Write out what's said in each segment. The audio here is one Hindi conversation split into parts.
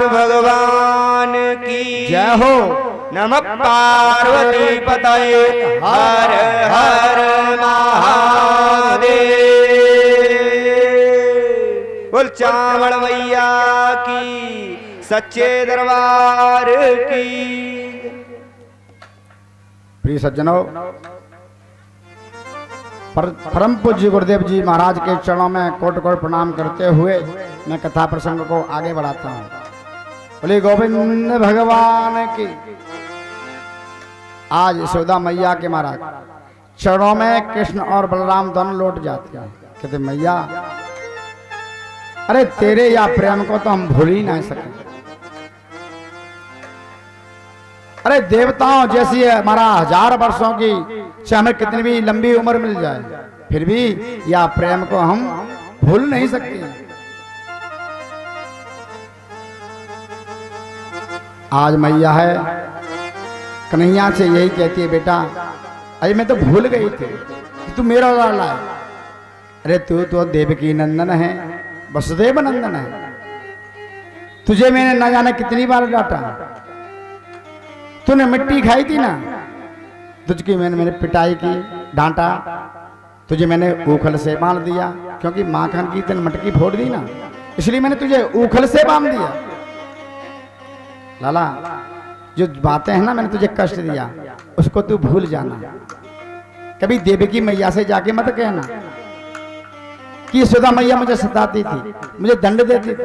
नाथ भगवान की जय हो। नमः पार्वती पतये हर हर महादेव। बोल चावड़ मैया की सच्चे दरबार की। प्रिय सज्जनों, परम पूज्य गुरुदेव जी महाराज के चरणों में कोट कोट प्रणाम करते हुए मैं कथा प्रसंग को आगे बढ़ाता हूँ। बोले गोविंद भगवान की। आज यशोदा मैया के महाराज चरणों में कृष्ण और बलराम दोनों लौट जाते हैं। कहते मैया, अरे तेरे या प्रेम को तो हम भूल ही नहीं सके। अरे देवताओं जैसी है हमारा 1000 वर्षों की, चाहे हमें कितनी भी लंबी उम्र मिल जाए, फिर भी या प्रेम को हम भूल नहीं सकते। आज मैया है कन्हैया से यही कहती है, बेटा अरे मैं तो भूल गई थी कि तू मेरा लाला है। अरे तू तो देवकी नंदन है, वसुदेव नंदन है। तुझे मैंने न जाने कितनी बार डांटा। तूने मिट्टी खाई थी ना, तुझकी मैंने पिटाई की, डांटा। तुझे मैंने ऊखल से बांध दिया, क्योंकि माखन की तेन मटकी फोड़ दी ना, इसलिए मैंने तुझे ऊखल से बांध दिया। लाला, जो बातें हैं ना मैंने तुझे कष्ट दिया, उसको तू भूल जाना। कभी देवकी मैया से जाके मत कहना कि यशोदा मैया मुझे सताती थी, मुझे दंड देती थी।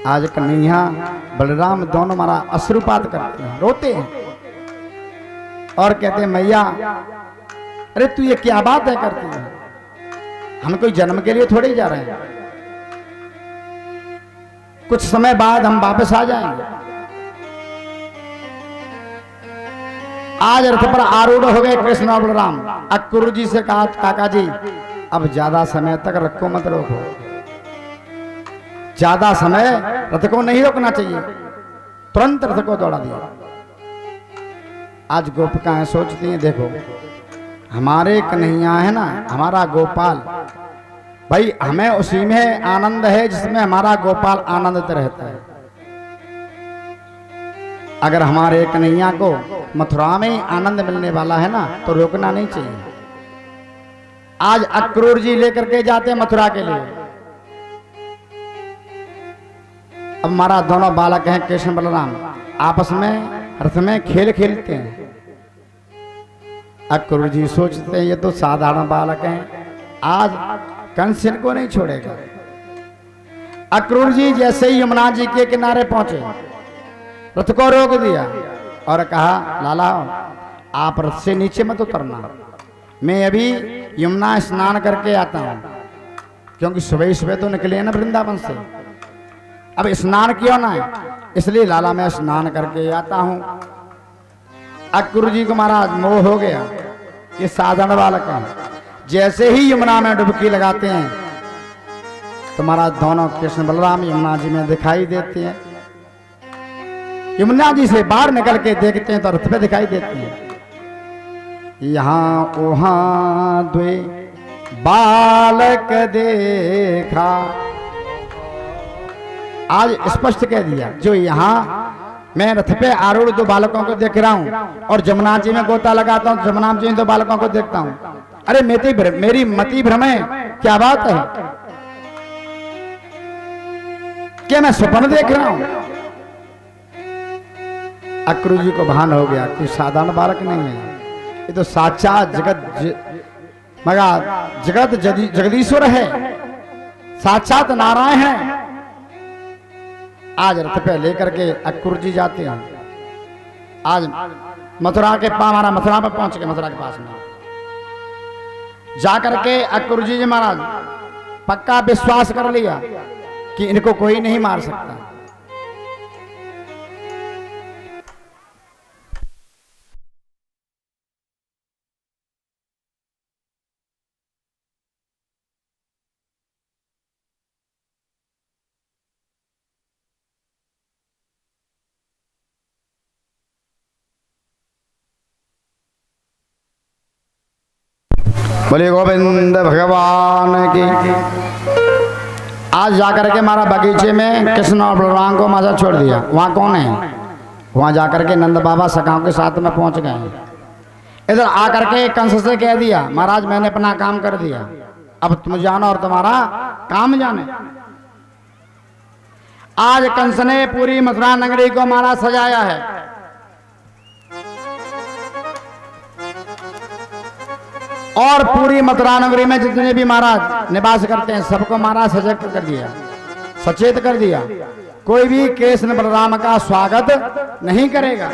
आज कन्हैया बलराम दोनों हमारा अश्रुपात करते हैं, रोते हैं और कहते हैं मैया, अरे तू ये क्या बात है करती है? हम कोई जन्म के लिए थोड़े ही जा रहे हैं, कुछ समय बाद हम वापस आ जाएंगे। आज रथ पर आरूढ़ हो गए कृष्ण और बलराम। अक्रूर जी से कहा, काका जी अब ज्यादा समय तक रथ को मत रोको, ज्यादा समय रथ को नहीं रोकना चाहिए। तुरंत रथ को दौड़ा दिया। आज गोपिकाएं सोचती हैं, देखो हमारे कन्हैया है ना, हमारा गोपाल, भाई हमें उसी में आनंद है जिसमें हमारा गोपाल आनंदित रहता है। अगर हमारे कन्हैया को मथुरा में आनंद मिलने वाला है ना, तो रोकना नहीं चाहिए। आज अक्रूर जी लेकर के जाते हैं मथुरा के लिए। अब हमारा दोनों बालक हैं कृष्ण बलराम, आपस में रथ में खेल खेलते हैं। अक्रूर जी सोचते हैं ये तो साधारण बालक हैं, आज कंस इनको नहीं छोड़ेगा। अक्रूर जी जैसे ही यमुना जी के किनारे पहुंचे, रथ को रोक दिया और कहा, लाला आप रथ से नीचे मत उतरना, मैं अभी यमुना स्नान करके आता हूं। क्योंकि सुबह सुबह तो निकले हैं ना वृंदावन से, अब स्नान क्यों ना है, इसलिए लाला मैं स्नान करके आता हूं। अक्रूर जी को महाराज मोह हो गया, ये साधारण बालक है। जैसे ही यमुना में डुबकी लगाते हैं तो महाराज दोनों कृष्ण बलराम यमुना जी में दिखाई देते हैं। यमुना जी से बाहर निकल के देखते हैं तो रथ पे दिखाई देते हैं। यहाँ वहां द्वे बालक देखा। आज स्पष्ट कह दिया, जो यहाँ मैं रथ पे आरूढ़ 2 बालकों को देख रहा हूँ और जमुना जी में गोता लगाता हूँ, जमुना जी में 2 बालकों को देखता हूँ। अरे मेरी मति भ्रम है, क्या बात है? क्या मैं स्वप्न देख रहा हूं? अक्रूर जी को भान हो गया, कोई साधारण बालक नहीं है, ये तो साक्षात जगत जगदीश्वर है, साक्षात नारायण है। आज रथ पे लेकर के अक्रूर जी जाते हैं। आज मथुरा के पास, हमारा मथुरा पे पहुंच गए, मथुरा के पास में जाकर के अक्रूर जी महाराज पक्का विश्वास कर लिया कि इनको कोई नहीं मार सकता। बोले गोविंद भगवान की। आज जाकर के हमारा बगीचे में कृष्ण और बलराम को माजा छोड़ दिया। वहाँ कौन है? वहाँ जाकर के नंद बाबा सखाओं के साथ में पहुँच गए। इधर आकर के कंस से कह दिया, महाराज मैंने अपना काम कर दिया, अब तुम जानो और तुम्हारा काम जाने। आज कंस ने पूरी मथुरा नगरी को मारा सजाया है। और पूरी मथुरा नगरी में जितने भी महाराज निवास करते हैं सबको महाराज सजग कर दिया, सचेत कर दिया। कोई भी कृष्ण बलराम का स्वागत नहीं करेगा।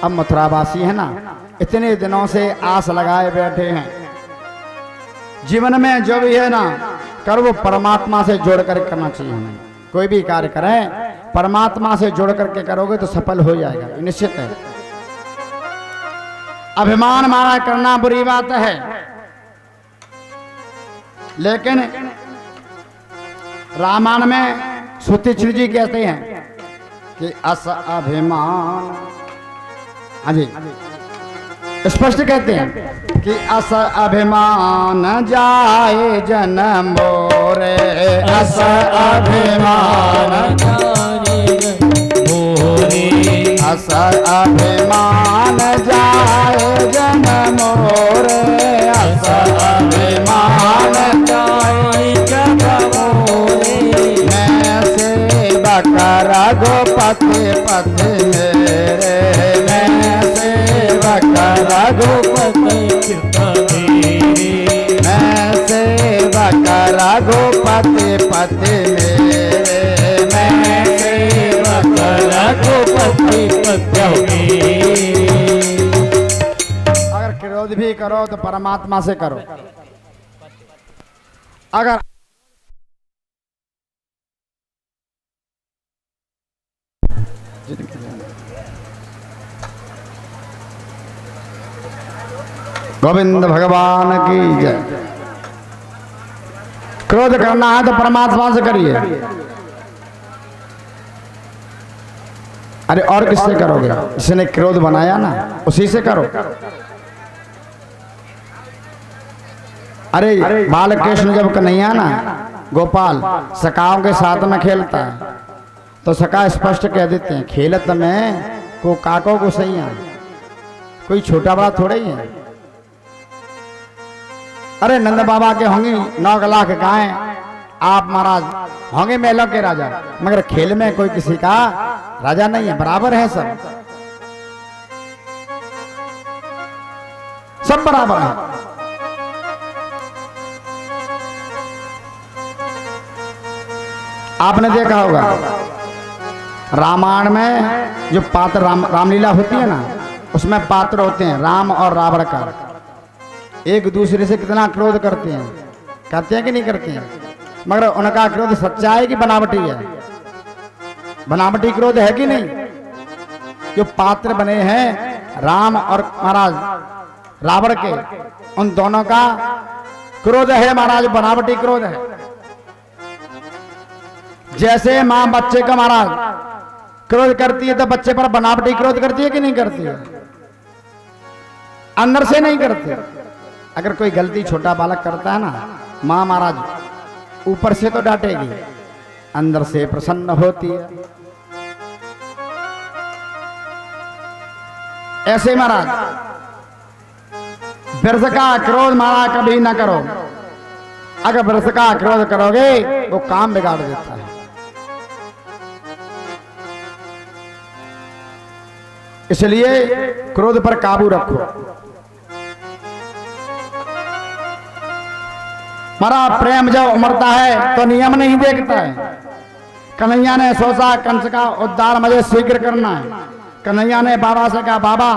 अब मथुरावासी है ना, इतने दिनों से आस लगाए बैठे हैं, जीवन में जो भी है ना कर वो परमात्मा से जोड़ कर करना चाहिए। हमें कोई भी कार्य करें परमात्मा से जोड़ करके करोगे तो सफल हो जाएगा, निश्चित है। अभिमान मारा करना बुरी बात है, लेकिन रामायण में सुतीक्षण जी कहते हैं कि अस अभिमान, हाँ जी स्पष्ट कहते हैं कि अस अभिमान जाए जन्म मोरे, अस अभिमान जाए मोरे, अस अभिमान जाए जन्म मोरे, अस अभिमान जाए जन्म मोरे। मैं सेवक रघुपति पति मेरे, मैं सेवक रघुपति पति मेरे, मैं सेवक रघुपति पति मेरे, मैं सेवक रघुपति पति मेरे। अगर क्रोध भी करो तो परमात्मा से करो। अगर गोविंद भगवान की जय। क्रोध करना है तो परमात्मा से करिए। अरे और किससे करोगे? जिसने क्रोध बनाया ना उसी से करो। अरे बालकृष्ण जब कन्हैया ना गोपाल सखाओं के साथ में खेलता है तो सखा स्पष्ट कह देते हैं, खेलत में को काको को सही है, कोई छोटा बड़ा थोड़ा ही है। अरे नंद बाबा के होंगे 9 लाख गायें, आप महाराज होंगे मेलों के राजा, मगर खेल में कोई किसी का राजा नहीं है, बराबर है सब, सब बराबर है। आपने देखा होगा रामायण में जो पात्र रामलीला होती है ना, उसमें पात्र होते हैं राम और रावण का, एक दूसरे से कितना क्रोध करते हैं कि नहीं करते हैं, मगर उनका क्रोध सच्चा है कि बनावटी है? बनावटी क्रोध है कि नहीं? जो पात्र बने हैं राम और महाराज रावण के, उन दोनों का क्रोध है महाराज बनावटी क्रोध है। जैसे मां बच्चे का महाराज क्रोध करती है तो बच्चे पर बनावटी क्रोध करती है कि नहीं करती है? अंदर से नहीं करती। अगर कोई गलती छोटा बालक करता है ना, मां महाराज ऊपर से तो डांटेगी, अंदर से प्रसन्न होती है। ऐसे महाराज व्यर्थ का क्रोध महाराज कभी ना करो। अगर व्यर्थ का क्रोध करोगे वो काम बिगाड़ देता है। इसलिए क्रोध पर काबू रखो। हमारा प्रेम जब उमड़ता है तो नियम नहीं देखता है। कन्हैया ने सोचा कंस का उद्धार मुझे शीघ्र करना है। कन्हैया ने बाबा से कहा, बाबा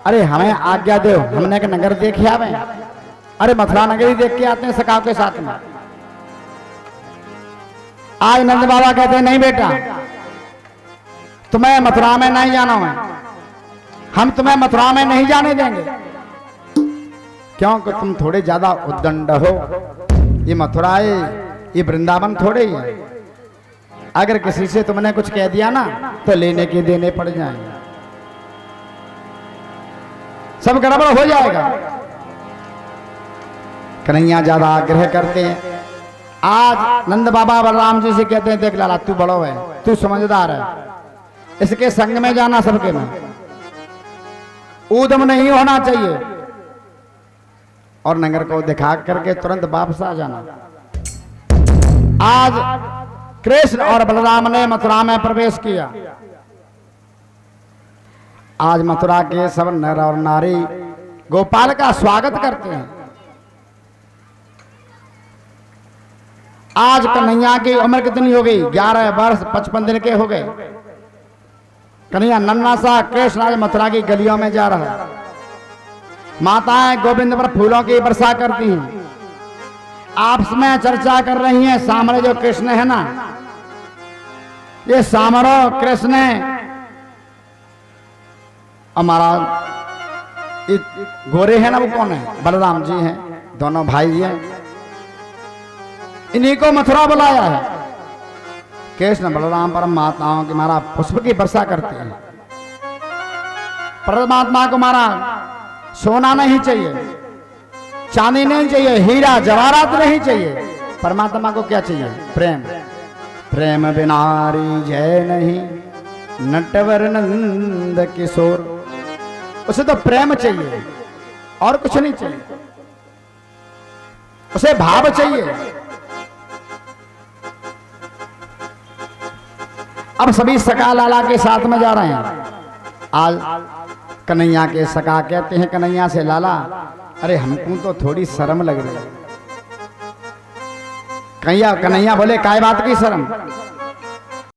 अरे हमें आज्ञा दो, हमने एक नगर देखे आवे। अरे मथुरा नगरी देख के आते हैं सखाओं के साथ में। आज नंद बाबा कहते हैं, नहीं बेटा तुम्हें मथुरा में नहीं जाना है, हम तुम्हें मथुरा में नहीं जाने देंगे। क्योंकि तुम थोड़े ज्यादा उद्दंड हो। ये मथुरा है, ये वृंदावन थोड़े ही है। अगर किसी से तुमने कुछ कह दिया ना तो लेने के देने पड़ जाएंगे, सब गड़बड़ हो जाएगा। कन्हैया ज्यादा आग्रह करते हैं। आज नंद बाबा बलराम जी से कहते हैं, देख लाला तू बड़ो है, तू समझदार है, इसके संग में जाना सबके में, ऊधम नहीं होना चाहिए और नगर को दिखा करके तुरंत वापस आ जाना। आज कृष्ण और बलराम ने मथुरा में प्रवेश किया। आज मथुरा के सब नर और नारी गोपाल का स्वागत करते हैं। आज कन्हैया की उम्र कितनी हो गई? 11 वर्ष 55 दिन के हो गए। कन्हैया नन्हा सा कृष्ण आज मथुरा की गलियों में जा रहा है। माताएं गोविंद पर फूलों की वर्षा करती हैं, आपस में चर्चा कर रही हैं। सामने जो कृष्ण है ना, ये सामरो कृष्ण हमारा गोरे है ना, वो कौन है? बलराम जी हैं, दोनों भाई हैं। इन्हीं को मथुरा बुलाया है। कृष्ण बलराम पर माताओं की मारा पुष्प की वर्षा करते हैं। परमात्मा को मारा सोना नहीं चाहिए, चांदी नहीं चाहिए, हीरा जवाहरात नहीं चाहिए। परमात्मा को क्या चाहिए? प्रेम। प्रेम बिनारी जय नहीं, नटवर नंद किशोर। उसे तो प्रेम चाहिए और कुछ नहीं चाहिए, उसे भाव चाहिए। अब सभी सका लाला के साथ में जा रहे हैं। आज कन्हैया के सका कहते हैं कन्हैया से, लाला अरे हमको तो थोड़ी शर्म लग रही है। कन्हैया बोले काय बात की शर्म?